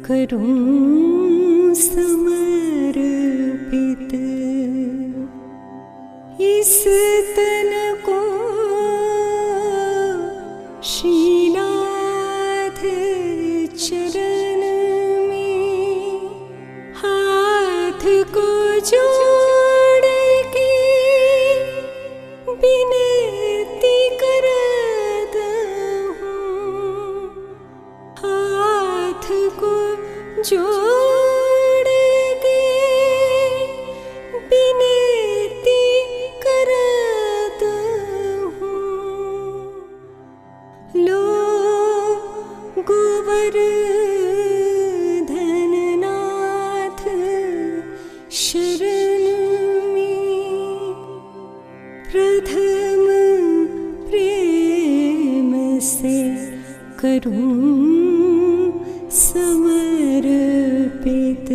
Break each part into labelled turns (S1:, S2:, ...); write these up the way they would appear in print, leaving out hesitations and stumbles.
S1: करूं समर्पित इस तन को श्रीनाथ चरण में, हाथ को जोड़ के विनती करता हूँ, हाथ को जोड़ के विनती करता हूँ। लो गोवर्धननाथ शरण में, प्रथम प्रेम से करूं समर्पित।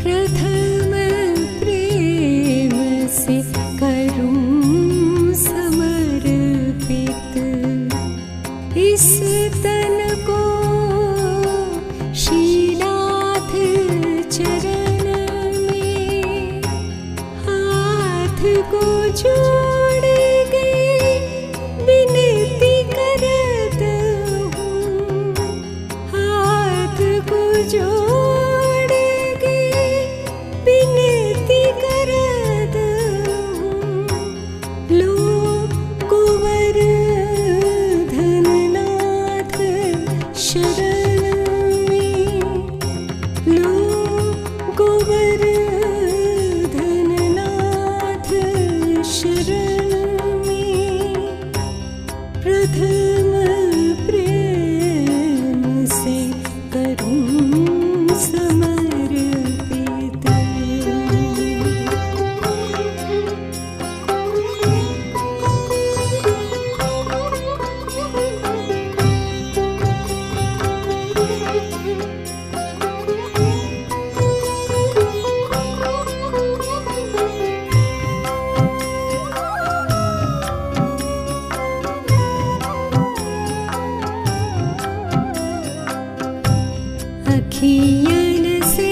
S1: प्रथम प्रेम से करूं समर्पित इस तन को श्रीनाथ चरण में, हाथ को जोड़ के विनती करता हूँ, हाथ को जोड़ के विनती करता हूँ। लो गोवर्धननाथ शरण में, लो गोवर्धननाथ शरण में, प्रथम प्रेम से करूं समर्पित। अखियन से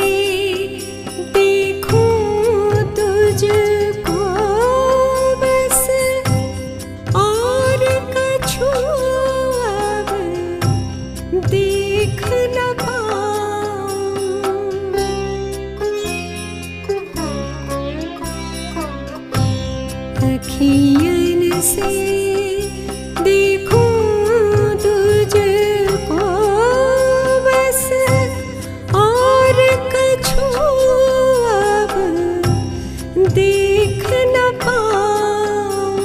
S1: देखूं तुझको बस, और कछु अब देख न पाऊं। अखियन से देखूं तुझको बस, और कछु अब देख न पाऊं।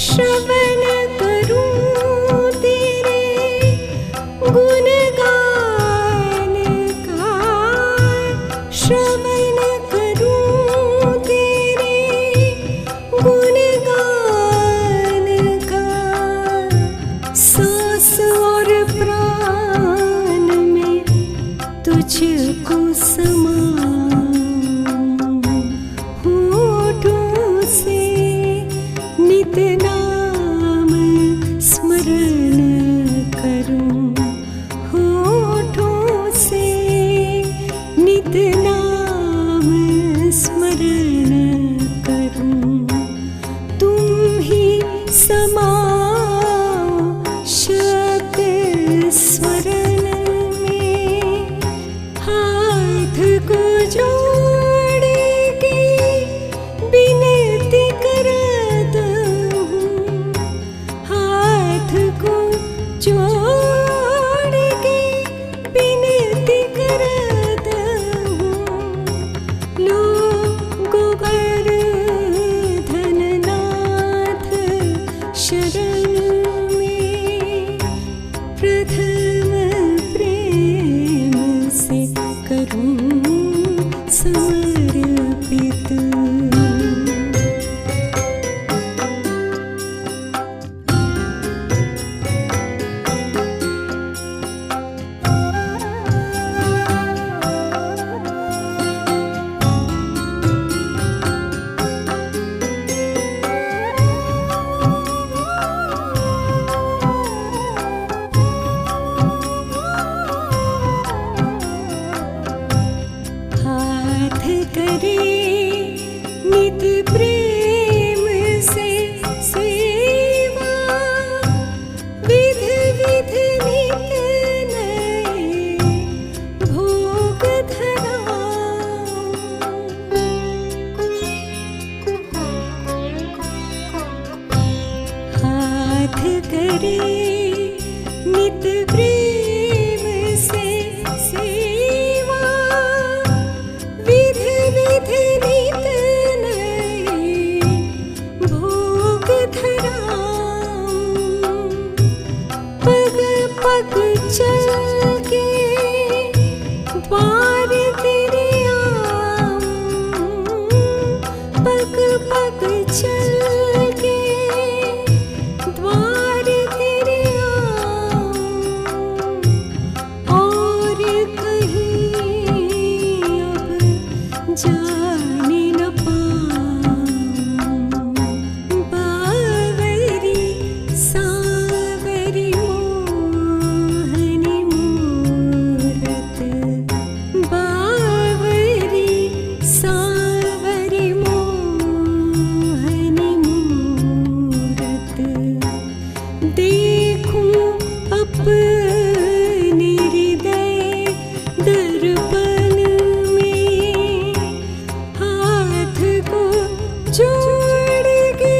S1: श्रवण करूं तेरे गुणगान का, श्रवण करूं तेरे गुणगान का, सांस और प्राण में तुझको समाऊं। होठों से नित नाम स्मरण करूं, होठों से नित नाम स्मरण करूं। तुम ही समाओ शब्द स्मरण में, हाथ को जोड़ के विनती करता हूँ, हाथ को जोड़ के विनती करता हूँ। लो गोवर्धननाथ शरण में, प्रथम प्रेम से करूं करे नित प्रेम से सेवा। विधि विधि नित नए भोग धराऊं। पग पग चल के द्वार तेरे आऊं। पग पग चल के द्वार तेरे आऊं। और कहीं अब जाने न पाऊं। बावरी सावरी मोहनी मूरत। बावरी सावरी मोहनी मूरत। देखूं अपने हृदय दर्पण में। हाथ को जोड़ के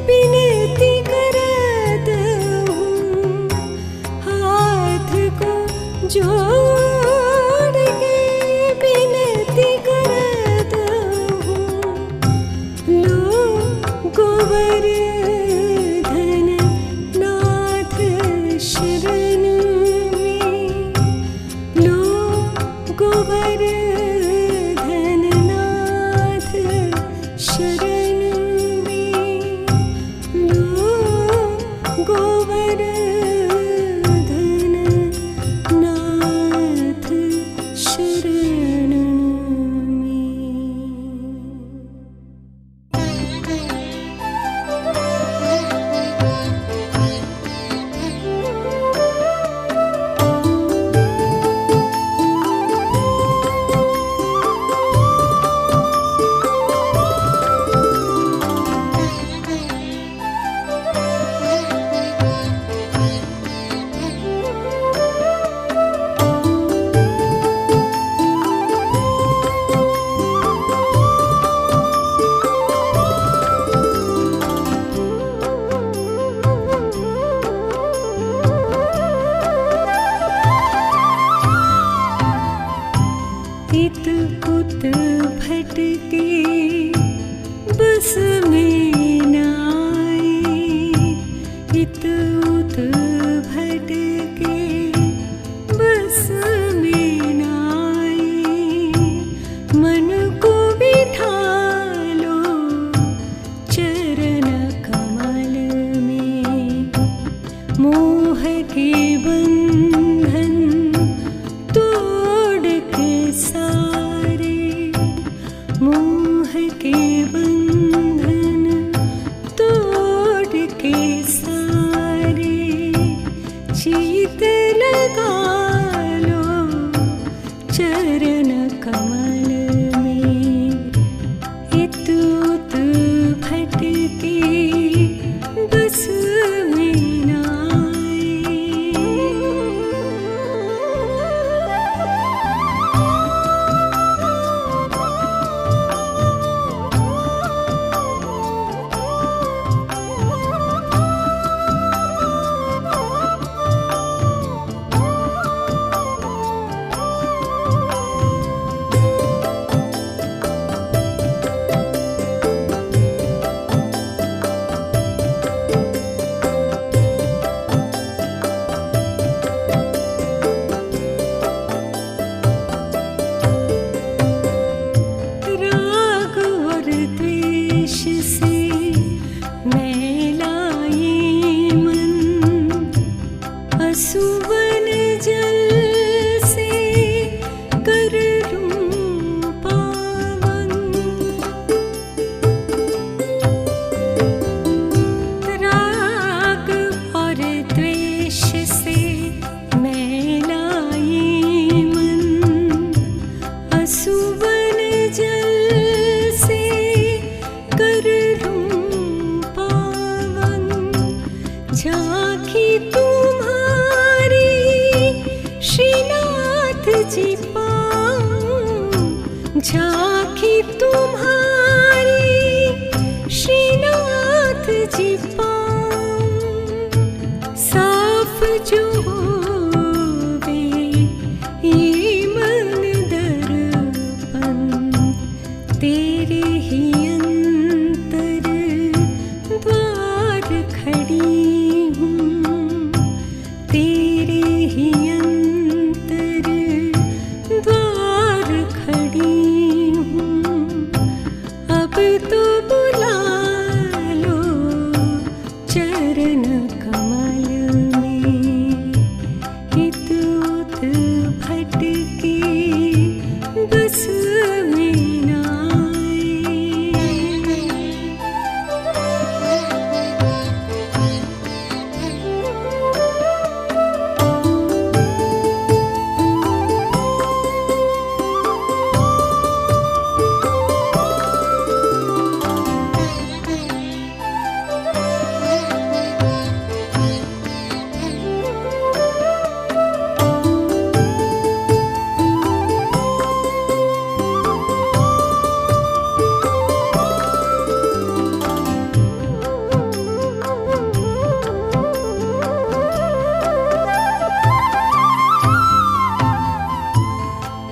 S1: विनती करत हूँ। हाथ को जोड़ के विनती करत हूँ। लो गोवर्धन नाथ शरण में। लो गोवर्धन नाथ शरण में। लो गोवर्धन नाथ शरण में। इत उत भटके बस में न आए। इत उत भटके बस में न आए। मन को बिठा लो चरण कमल में। मोह के बंधन तोड़ के सारे। मोह के बंधन तोड़ के सारे। चीत लगा लो चरण कमल में। इत उत भटके बस में न सुवन जल से कर लूं पावन। राग और द्वेष से मैला ये मन। असुवन जल से कर लूं पावन। झांकी तुम्हारी श्रीनाथ जी पाऊं। झांकी तुम्हारी श्रीनाथ जी पाऊं। खड़ी हूँ, तेरे ही अंतर द्वार खड़ी हूँ। अब तो बुला लो चरण कमल में, हित उत भटके बस में न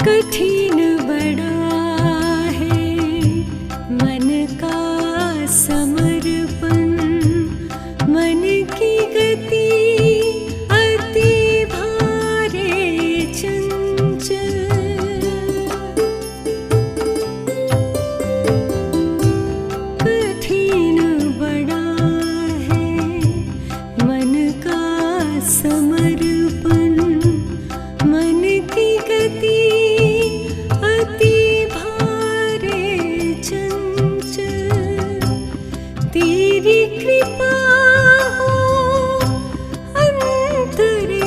S1: कठिन बड़ा है मन का समर्पण, मन की गति अति भारे चंचल। कठिन बड़ा है मन का समर्पण, मन की गति तेरी कृपा हो अंतर्यामी,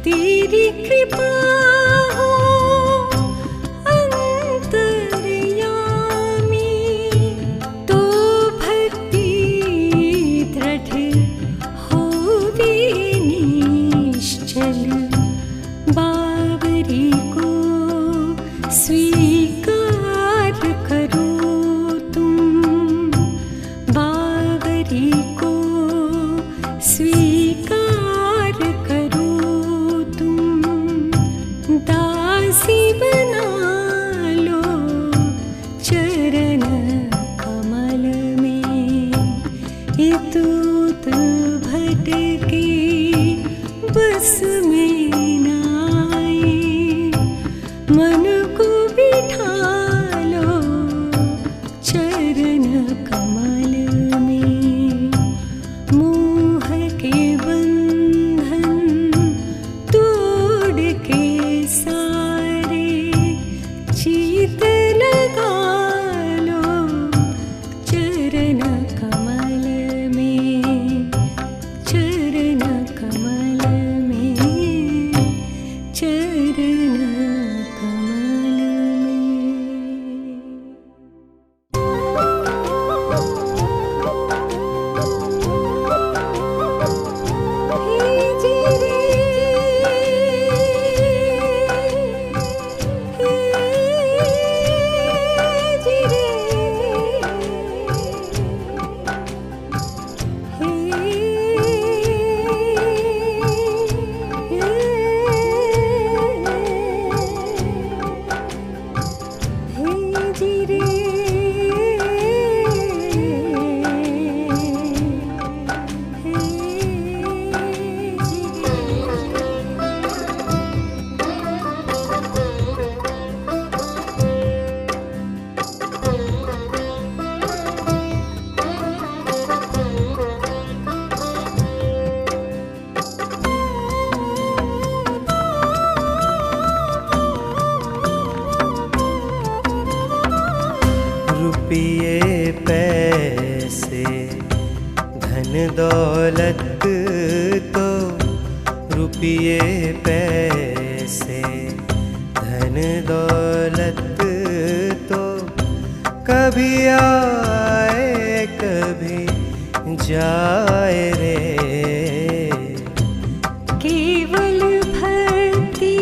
S1: तेरी कृपा हो अंतर्यामी। तो भक्ति दृढ़ होवे निश्चल, बावरी को स्वीकार करो को स्वीकार करो तुम। दासी बना लो चरण कमल में, हित उत भटके बस में न आए। मन को बिठा लो चरण कमल में, मोह के बंधन तोड़ के सारे चित लगा लो चरण कमल में, चरण कमल में, चरण कमल में।
S2: रुपये पैसे धन दौलत तो, रुपये पैसे धन दौलत तो कभी आए कभी जाए रे।
S1: केवल भक्ति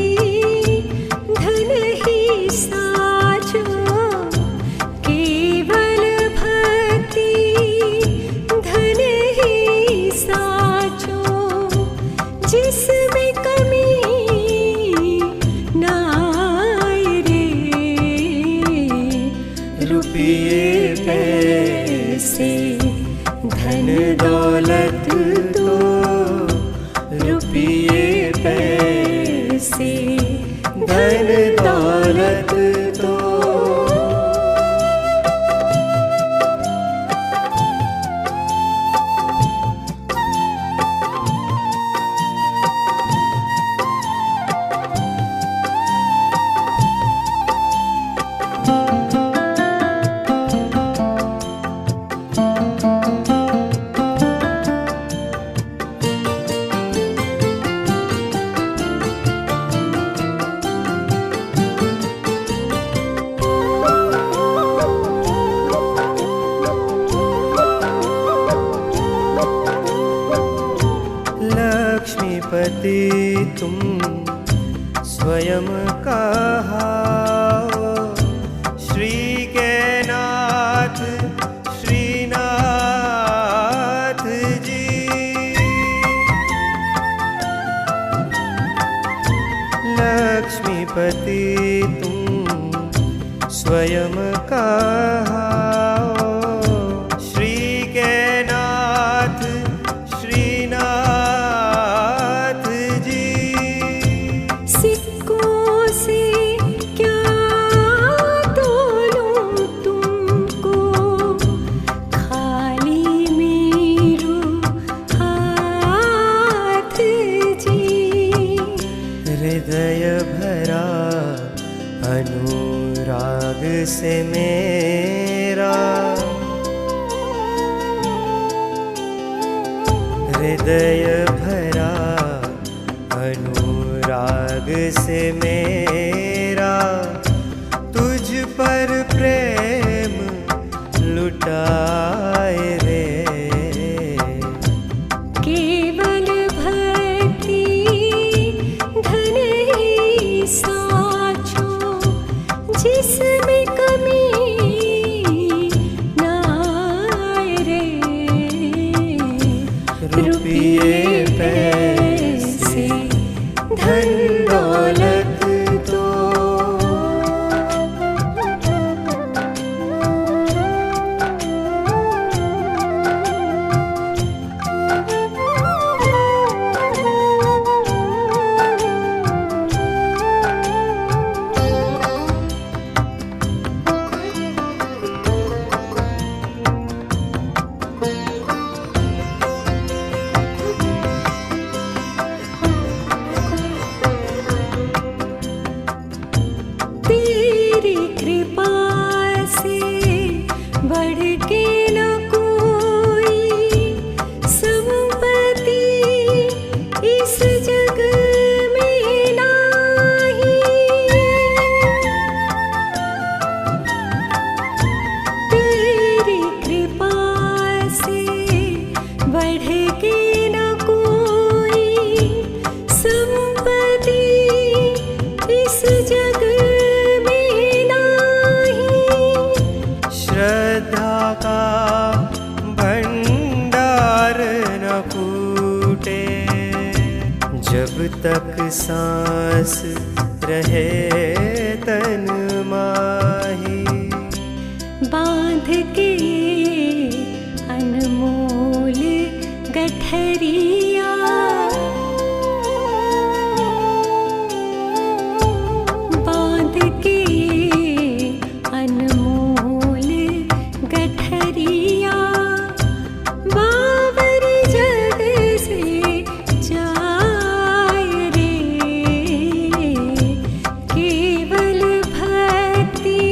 S1: धन ही साजो, केवल भक्ति धन ही साजो, जिसमें कमी ना आए रे।
S2: रुपये पैसे धन दौलत तो रुपये पैसे, धन दौलत तो लक्ष्मीपति तुम स्वयं कहाओ, श्री के नाथ श्रीनाथ जी। लक्ष्मीपति तुम स्वयं कहाओ, श्री के नाथ श्रीनाथ जी।
S1: सिक्कों से क्या तोलूं तुमको, खाली मेरू हाथ जी।
S2: हृदय भरा अनुराग से मेरा, हृदय भरा अनुराग से मेरा, तुझ पर प्रेम लुटाए रे।
S1: केवल भक्ति धन ही साचो, जिसमें कमी ना आए रे।
S2: रुपये पैसे, धन दौलत तो
S1: तेरी कृपा से बढ़ के न कोई संपत्ति इस जग में नाही। तेरी कृपा से बढ़ के न कोई संपत्ति इस जग
S2: श्रद्धा का भंडार न फूटे, जब तक सांस रहे तन माही।
S1: बांध के अनमोल गठरिया, बांध के अनमोल गठरिया, बाबर जग से जाए रे। केवल भक्ति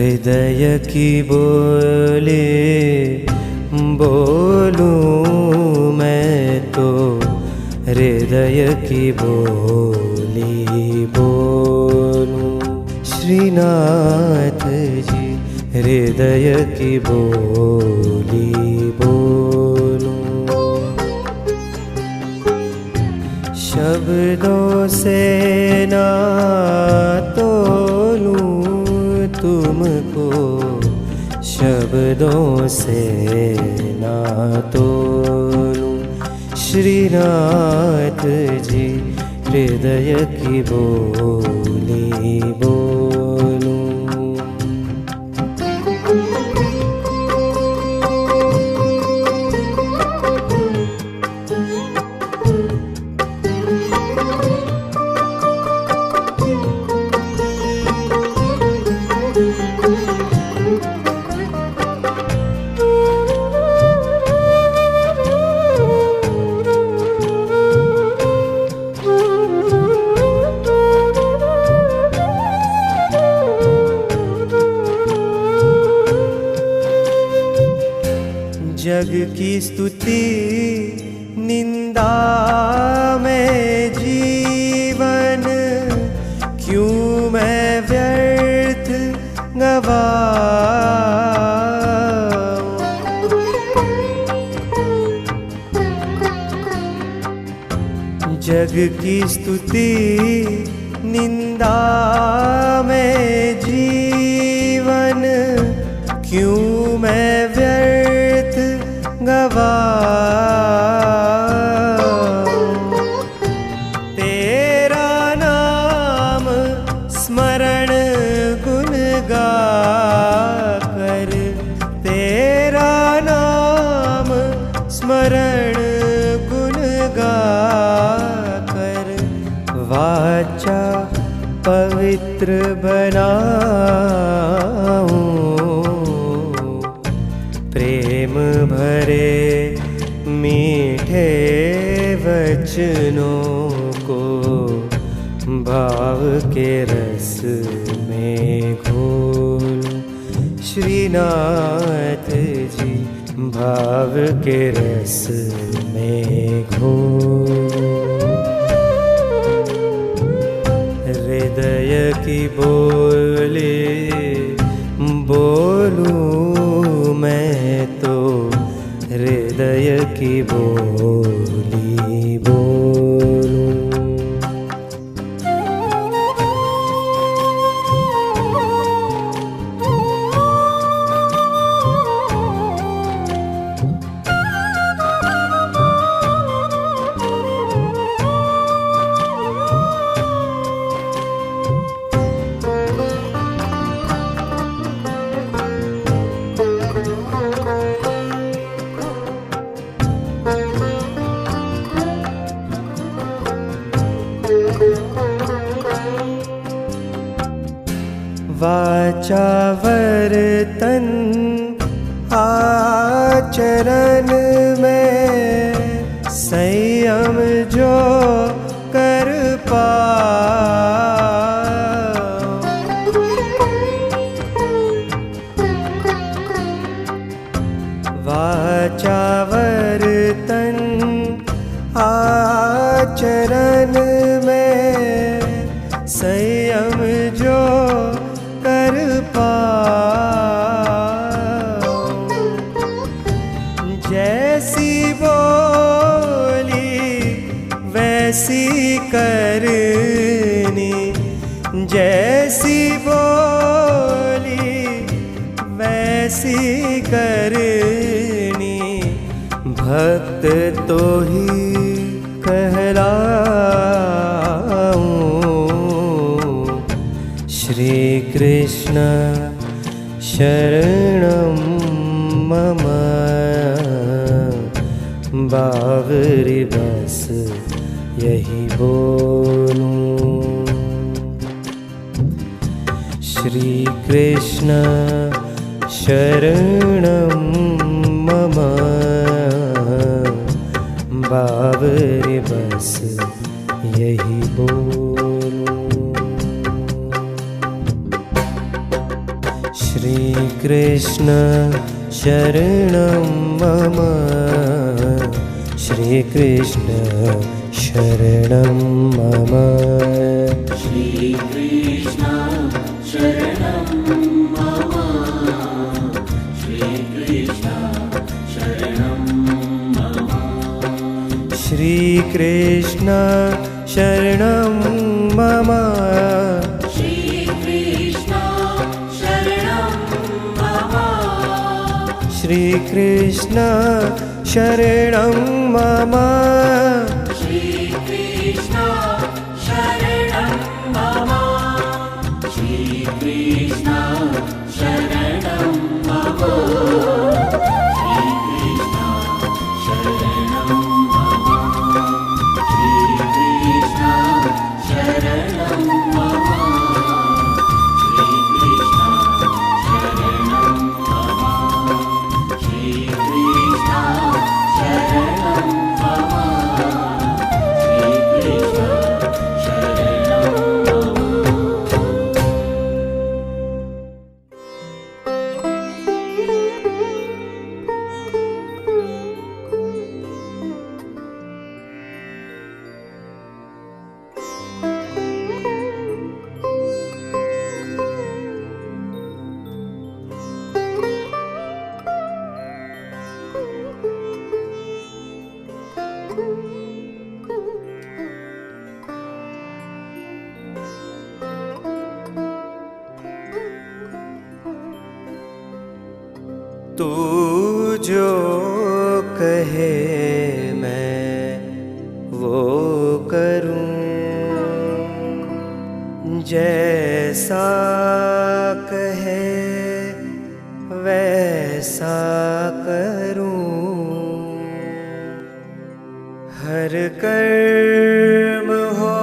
S2: हृदय की बोले बोलूं मैं तो, हृदय की बोली बोलूं। श्रीनाथ जी हृदय की बोली बोलूं। शब्दों से ना तोलूं तुमको, शब्दों से ना तोलूं। श्रीनाथ जी हृदय की बोली बोलूं। जग की स्तुति निंदा में जीवन, क्यों मैं व्यर्थ गवाऊं। जग की स्तुति निंदा में जीवन, क्यों मैं व्यर्थ गवाऊं। तेरा नाम स्मरण गुण गाकर, तेरा नाम स्मरण गुण गाकर, वाचा पवित्र बनाऊं। प्रेम भरे मीठे वचनों को, भाव के रस में घोलूं। श्रीनाथ जी भाव के रस में घोलूं। हृदय की बोले बोलूं मैं तो, हृदय की बोली बोलूं। वाचा वर्तन आचरण में, संयम जो कर पाऊं। वाचा वर्तन आचरण में, संयम जो कर पाऊं। जैसी बोली वैसी करनी, जैसी बोली वैसी करनी, भक्त तो ही कहलाऊं। श्री कृष्ण शरणं मम, बावरी बस यही बोलूं। श्री कृष्ण शरणं मम, बावरी बस यही बोलूं। श्रीकृष्ण शरणं मम श्रीकृष्ण शरणं मम
S3: श्रीकृष्ण शरणं मम श्रीकृष्ण शरणं मम
S2: श्रीकृष्ण शरणं मम
S3: श्रीकृष्ण शरणं मम
S2: श्रीकृष्ण शरणं मम
S3: श्रीकृष्ण शरणं मम श्रीकृष्ण शरणं मम श्रीकृष्ण शरणं मम श्रीकृष्ण शरणं मम श्रीकृष्ण शरणं मम श्रीकृष्ण शरणं मम श्रीकृष्ण शरणं मम
S2: तू जो कहे मैं वो करूं जैसा कहे वैसा करूं हर कर्म हो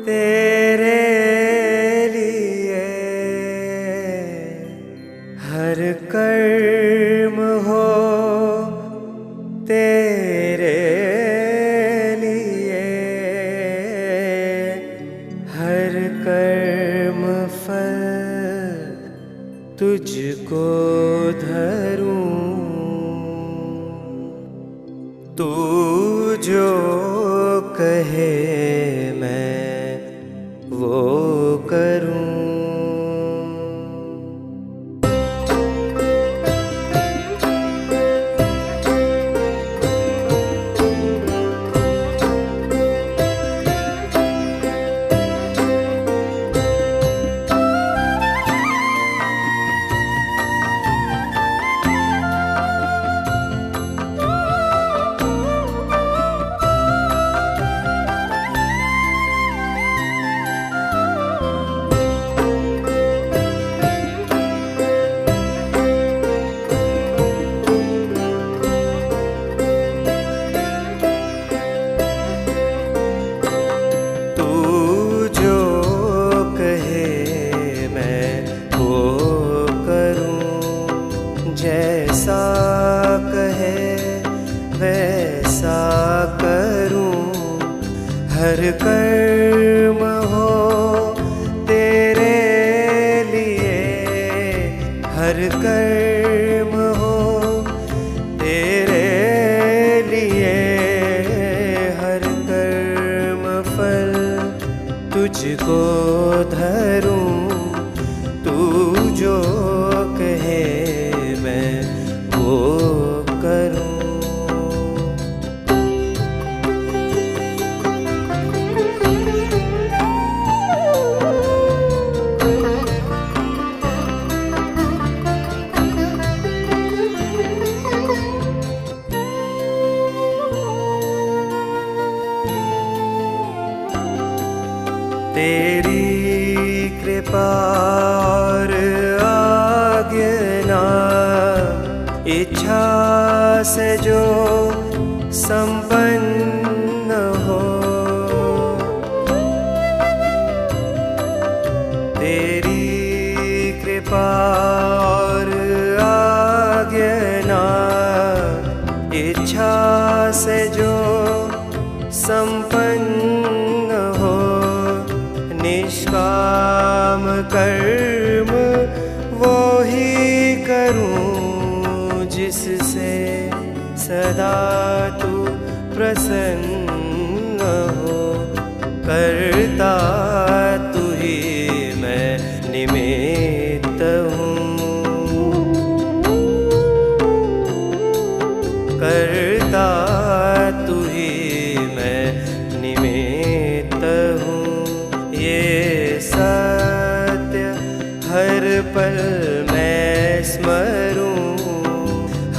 S2: तेरे लिए हर कर्म हो तेरे लिए हर कर्म फल तुझको धरूं तू जो कहे मैं वो करूं जैसा कहे वैसा करूं हर कर्म हो तेरे लिए हर कर्म हो तेरे लिए हर कर्म फल तुझको धरूं तू जो कहे मैं वो करूं तेरी कृपा और आज्ञा इच्छा से जो संपन्न हो तेरी कृपा और आज्ञा इच्छा से जो संपन्न हो निष्काम कर्म वो जिससे सदा तू प्रसन्न हो। करता तू ही मैं निमित्त हूँ, करता तू ही मैं निमित्त हूँ। ये सत्य हर पल मैं स्मरूं,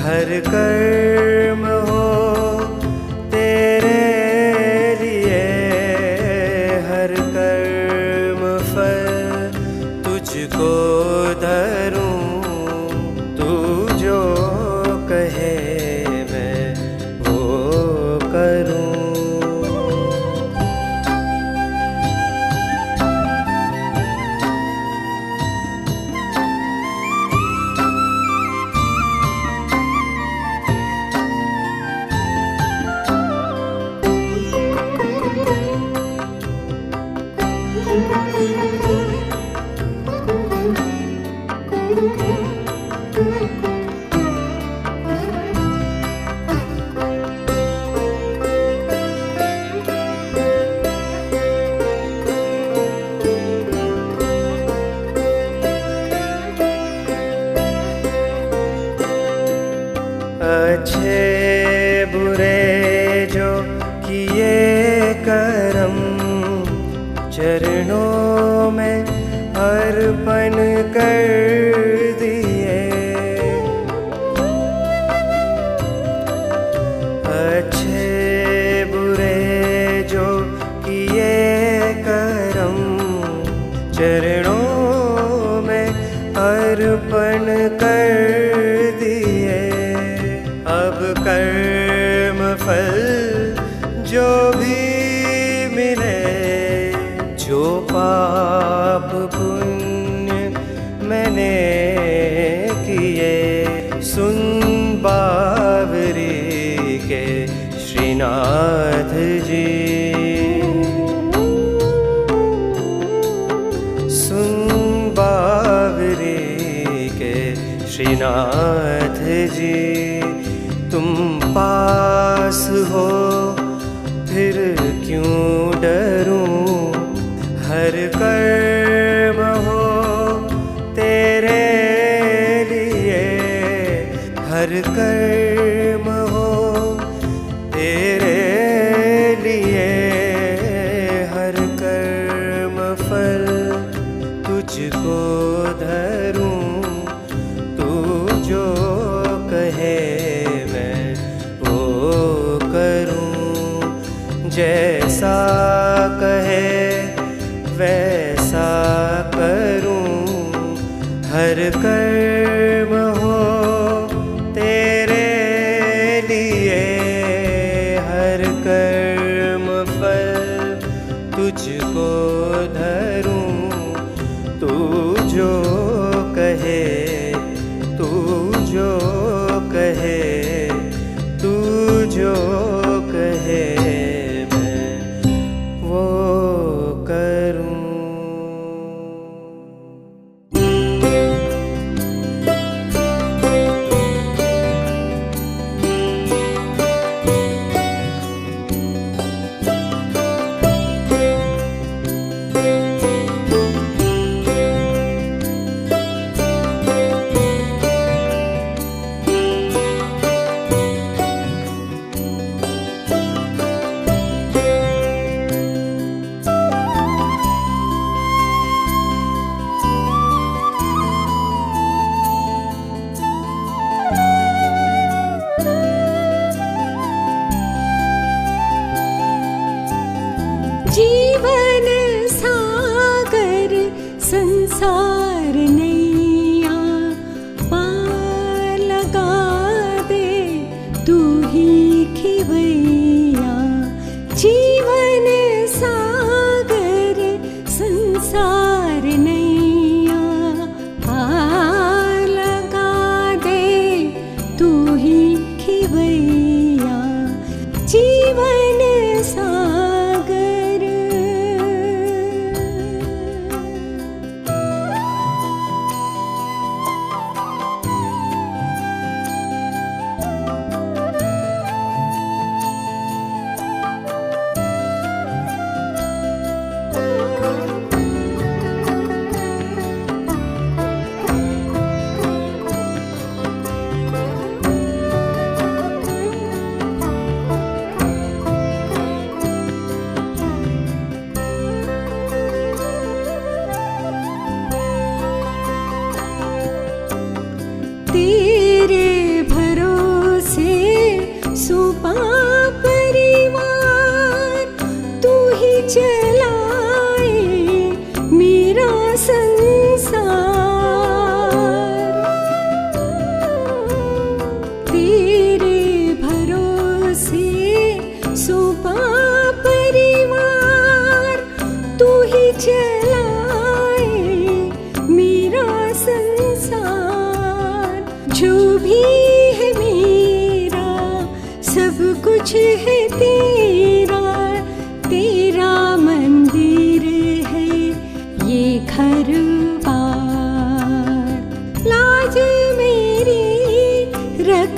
S2: हर कर्म हो तेरे लिए, हर कर्म फल तुझको धरूं। तू जो कहे मैं वो करूं। अच्छे बुरे जो किए करम, चरणों में अर्पण कर दिए। अच्छे बुरे जो किए करम, चरणों में अर्पण कर दिए। अब कर्म फल जो भी मिले, जो पाप पुण्य मैंने किए, सुन बावरी के श्रीनाथ जी, सुन बावरी के श्रीनाथ जी। तुम पास हो फिर क्यों डरूं, हर कर्म हो तेरे लिए, हर कर्म हो तेरे लिए, हर कर्म फल तुझको धरूं। तू जो कहे जैसा कहे वैसा करूं, हर कर्म हो तेरे लिए, हर कर्म फल तुझको धरूं। तू जो कहे, तू जो कहे, तू जो कहे वो करूं।
S1: जीवन सागर संसार नैया, पार लगा दे तू ही खिवैया। जीवन सागर संसार नैया, पार लगा दे तू ही खिवैया। जीवन सागर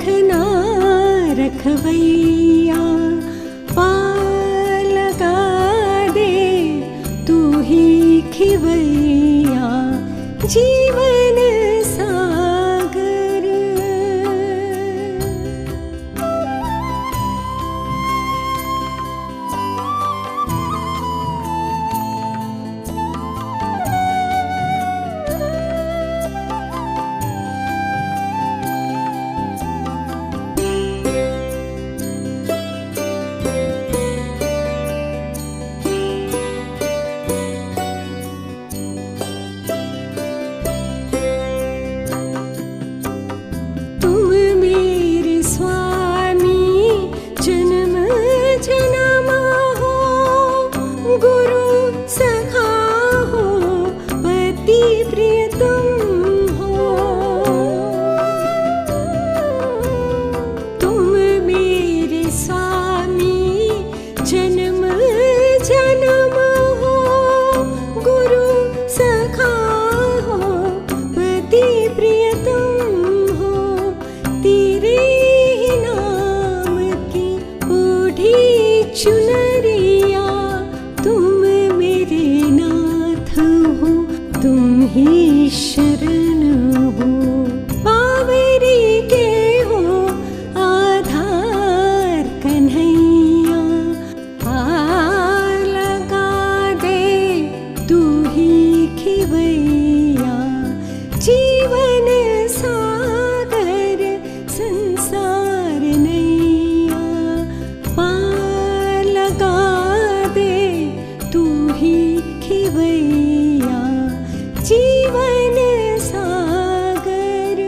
S1: रखना रखवैया, पार लगा दे तू ही खिवैया, जीवन सागर। चुनरिया तुम मेरे नाथ हो, तुम ही शरण हो, बावरी के हो आधार कन्हैया, पार लगा दे तू ही खिवैया, जीवन सागर संसार नैया, पार लगा दे तू ही खिवैया, जीवन सागर।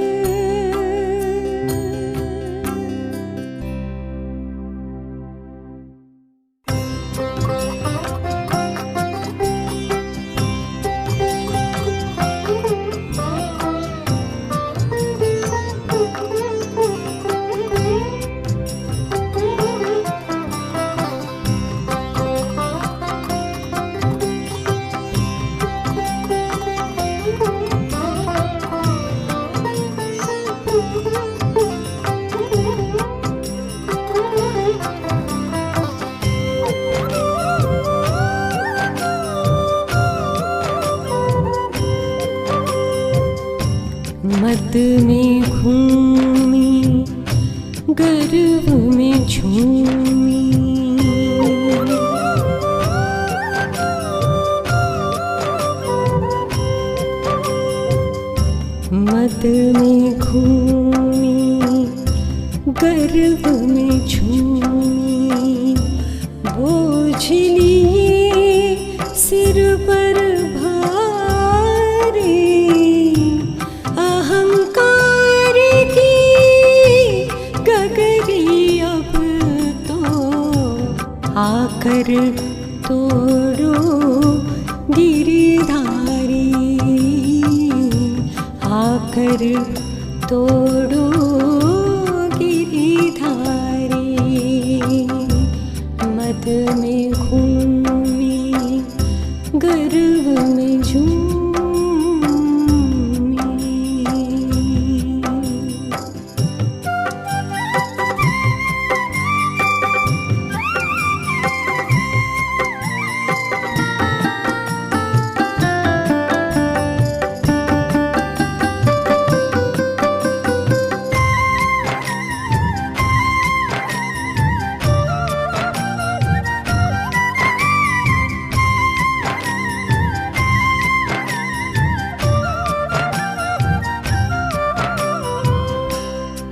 S1: मद में घूमी, गर्व में झूमी, मद में घूमी, गर्व में झूमी, बोझ लिए सिर पर भारी, अहंकार की गगरी अब तो आकर तोड़ो गिरधारी, आकर तोड़ो गिरधारी, मद में घूमी, गर्व में झूमी।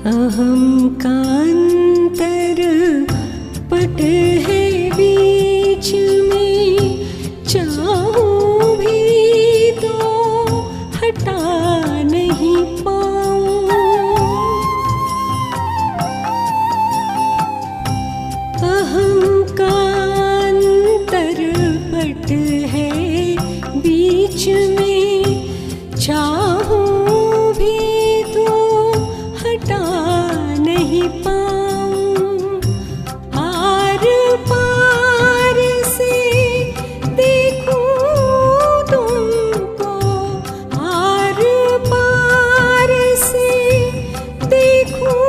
S1: अहम का अंतर पट है बीच में, चाहूं भी तो हटा नहीं पाऊं, अहम का अंतर पट है बीच में, चाहूं भी तो हटा नहीं पाऊं, आर पार से देखूं तुमको, आर पार से देखूं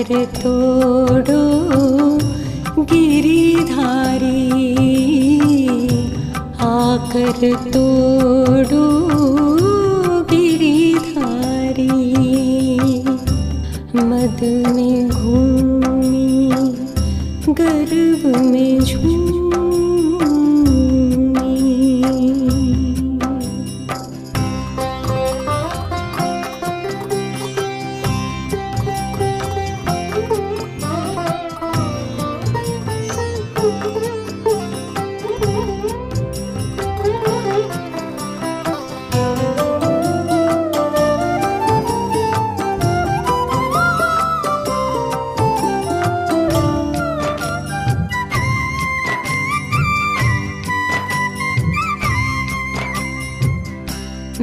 S1: आकर तोड़ो गिरिधारी, आकर तोड़ो गिरिधारी। मद में घूमी गर्भ में झूमी,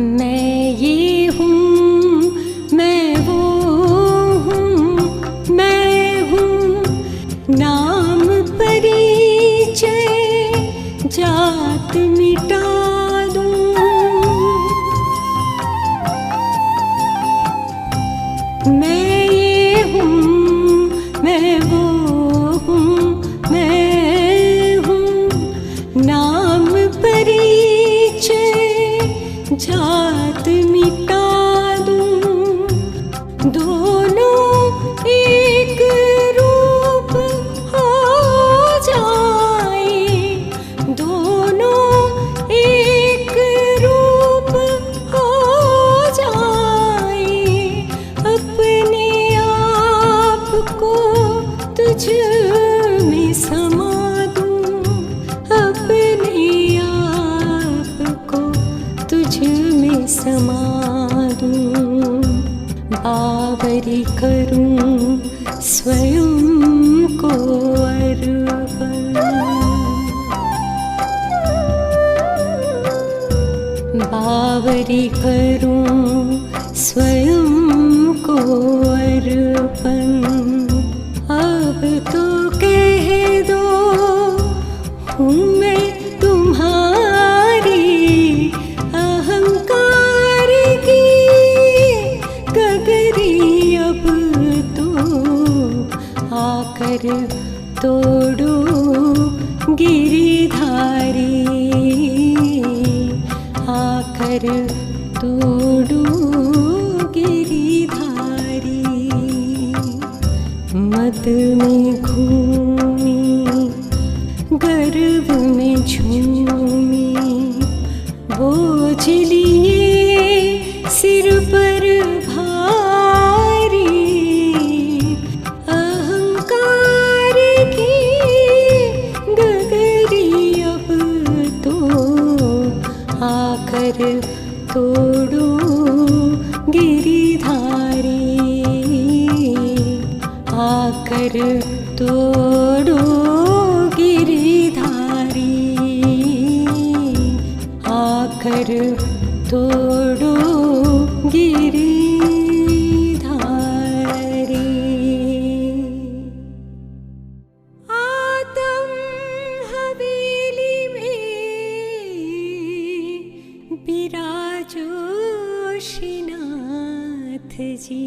S1: मैं ये हूँ, मैं वो हूँ, मैं हूँ नाम परिचय जात मिटा दूँ। मैं ये हूँ, मैं वो हूँ, मैं हूँ नाम परिचय जात मिटा दूँ। दोनों एक रूप हो जाए, दोनों एक रूप हो जाए। अपने आप को तुझ में समा दूँ, अपने आप को तुझ में समा दूँ। बावरी करूँ स्वयं को अर्पण, बावरी करूँ स्वयं को अर्पण। अब तो कह दो हूँ मैं तुम्हारी, अहंकार की गगरी अब तो आकर तोड़ो गिरिधारी, आकर तोड़ो गिरिधारी। मद में घूमी गर्भ में झूमी, बोझ लिए सिर पर भारी। अहंकार की गगरी अब तो आकर तोड़ो गिरिधारी, आकर तोड़ो गिरिधारी, आकर तोड़ो गिरिधारी। आतम हवेली में विराजो श्रीनाथ जी।